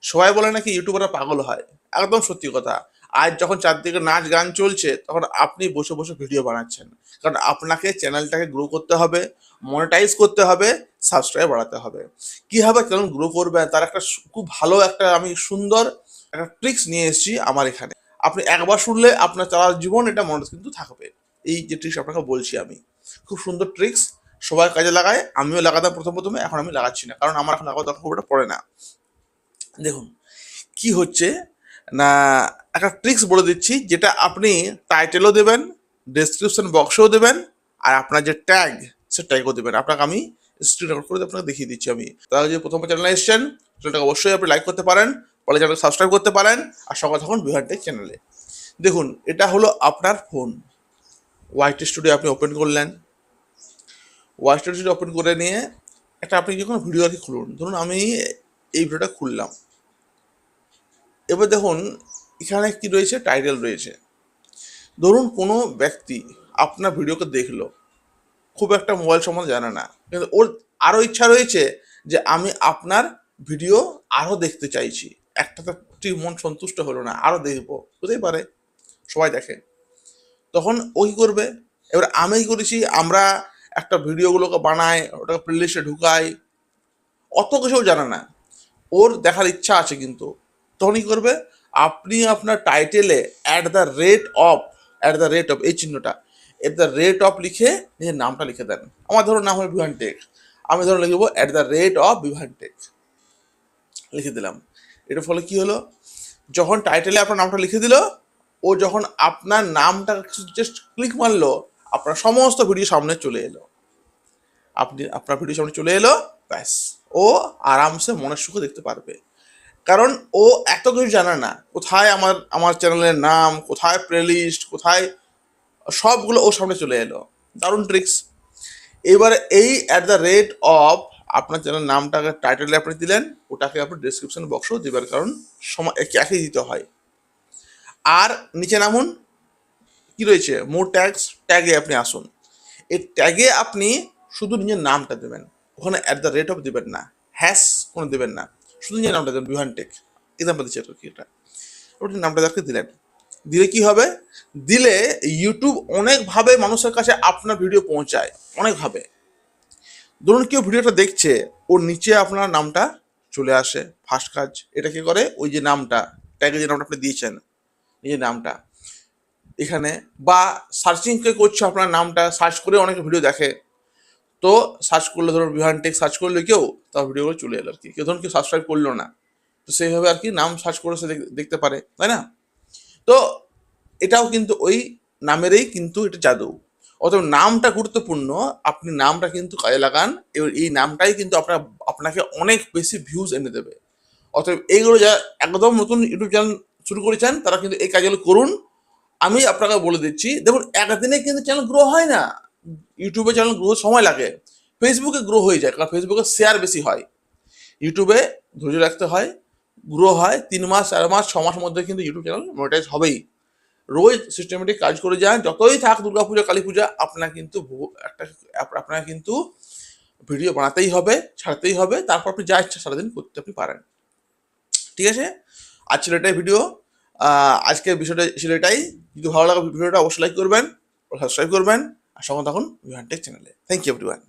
সবাই বলে নাকি ইউটিউবাররা পাগল হয়, একদম সত্যি কথা। আজ যখন চারদিকে নাচ গান চলছে তখন আপনি বসে বসে ভিডিও বানাচ্ছেন, কারণ আপনাকে চ্যানেলটাকে গ্রো করতে হবে, মনিটাইজ করতে হবে, সাবস্ক্রাইব বাড়াতে হবে। কীভাবে চ্যানেল গ্রো করবেন তার একটা খুব ভালো একটা আমি সুন্দর একটা ট্রিক্স নিয়ে এসেছি আমার এখানে। আপনি একবার শুনলে আপনার সারা জীবন এটা মনে কিন্তু থাকবে। এই যে ট্রিক্স আপনাকে বলছি আমি, খুব সুন্দর ট্রিক্স, সবাই কাজে লাগায়, আমিও লাগাতাম প্রথমে, এখন আমি লাগাচ্ছি না, কারণ আমার এখন লাগাতে খুব একটা পড়ে না। দেখুন কি হচ্ছে না, একটা ট্রিক্স বলে দিচ্ছি, যেটা আপনি টাইটেলও দেবেন, ডেসক্রিপশন বক্সেও দেবেন, আর আপনার যে ট্যাগ সে ট্যাগও দেবেন। আপনাকে আমি স্ক্রিন রেকর্ড করে আপনাকে দেখিয়ে দিচ্ছি আমি। তাহলে যে প্রথম চ্যানেলে এসছেন, চ্যানেলটাকে অবশ্যই আপনি লাইক করতে পারেন, পরে চ্যানেলকে সাবস্ক্রাইব করতে পারেন, আর সঙ্গে থাকুন বিহান টেক চ্যানেলে। দেখুন এটা হলো আপনার ফোন, ওয়াইট স্টুডিও আপনি ওপেন করলেন। ওয়াইট স্টুডিও ওপেন করে নিয়ে একটা আপনি যখন ভিডিও আর কি খুলুন, ধরুন আমি এই ভিডিওটা খুললাম। এবার দেখুন এখানে কি রয়েছে, টাইটেল রয়েছে। ধরুন কোনো ব্যক্তি আপনার ভিডিওকে দেখলো, খুব একটা মোবাইল সম্বন্ধে জানে না, কিন্তু ওর আরও ইচ্ছা রয়েছে যে আমি আপনার ভিডিও আরও দেখতে চাইছি, একটা তো ঠিক মন সন্তুষ্ট হলো না, আরও দেখবো, হতেই পারে, সবাই দেখে। তখন ও কী করবে, এবার আমি করেছি, আমরা একটা ভিডিওগুলোকে বানাই, ওটাকে প্লেলিস্টে ঢুকাই, অত কিছু জানে না, ওর দেখার ইচ্ছা আছে কিন্তু। তখন কী করবে, আপনি আপনার টাইটেলে @ এই চিহ্নটা @ লিখে নিজের নামটা লিখে দেন। আমার ধরুন নাম হলো বিভান টেক, আমি ধরুন লিখব @বিভান টেক, লিখে দিলাম। এটার ফলে কি হলো, যখন টাইটেলে আপনার নামটা লিখে দিল, ও যখন আপনার নামটা জাস্ট ক্লিক মারলো, আপনার সমস্ত ভিডিও সামনে চলে এলো, আপনার ভিডিও সামনে চলে এলো, ব্যাস ও আরামসে মনের সুখে দেখতে পারবে। কারণ ও এত কিছু জানে না, কোথায় আমার চ্যানেলের নাম, কোথায় প্লেলিস্ট, কোথায়, সবগুলো ওর সামনে চলে এলো। দারুণ ট্রিক্স। এবারে এই @ আপনার চ্যানেল নামটাকে টাইটেলে আপনি দিলেন, ওটাকে আপনি ডেসক্রিপশন বক্সেও দেবেন, কারণ সময় একই দিতে হয়। আর নিচে নামুন, কি রয়েছে মোর ট্যাগে আপনি আসুন। এই ট্যাগে আপনি শুধু নিজের নামটা দেবেন, ওখানে @ দেবেন না, হ্যাশ কোনো দেবেন না, শুধু নিজের নামটা দেবেন, বিভান টেক এক্সাম্পল দিচ্ছি আর কি। এটা আপনি নামটা যাকে দিলেন, দিলে কি হবে, দিলে ইউটিউব অনেকভাবে মানুষের কাছে আপনার ভিডিও পৌঁছায়, অনেকভাবে। ধরুন কেউ ভিডিওটা দেখছে, ওর নিচে আপনার নামটা চলে আসে, ফার্স্ট কাজ। এটা কি করে, ওই যে নামটা ট্যাগে যে নামটা আপনি দিয়েছেন, নিজের নামটা এখানে, বা সার্চিং কে করছে আপনার নামটা, সার্চ করে অনেকে ভিডিও দেখে, তো সার্চ করলে ধরুন বিহান টেক সার্চ করলে কেউ, তার ভিডিওগুলো চলে এলো আর কি। কেউ ধরুন কেউ সাবস্ক্রাইব করলো না, তো সেইভাবে আর কি নাম সার্চ করে সে দেখতে পারে, তাই না? তো এটাও কিন্তু ওই নামেরই কিন্তু এটা জাদু। অতএব নামটা গুরুত্বপূর্ণ, আপনি নামটা কিন্তু কাজে লাগান, এই নামটাই কিন্তু আপনাকে অনেক বেশি ভিউজ এনে দেবে। অতএব এইগুলো যারা একদম নতুন ইউটিউব চ্যানেল শুরু করেছেন, তারা কিন্তু এই কাজগুলো করুন। আমি আপনাকে বলে দিচ্ছি, দেখুন একদিনে কিন্তু চ্যানেল গ্রো হয় না, ইউটিউবে চ্যানেল গ্রো সময় লাগে। ফেসবুকে গ্রো হয়ে যায়, কারণ ফেসবুকে শেয়ার বেশি হয়। ইউটিউবে ধৈর্য রাখতে হয়, গ্রো হয় 3 মাস 4 মাস 6 মাসের মধ্যে কিন্তু ইউটিউব চ্যানেল মনিটাইজ হবেই। রোজ সিস্টেমেটিক কাজ করে যান, যতই থাক দুর্গাপূজা কালী পূজা, আপনাকে কিন্তু ভিডিও বানাতেই হবে, ছাড়তেই হবে, তারপর আপনি যা ইচ্ছা সারাদিন করতে আপনি পারেন। ঠিক আছে, আজ ছিল এটাই ভিডিও, আজকের বিষয়টা ছিল এটাই। যদি ভালো লাগে ভিডিওটা অবশ্যই লাইক করবেন, সাবস্ক্রাইব করবেন, আর সঙ্গে থাকুন বিহান টেক চ্যানেলে। Thank you everyone.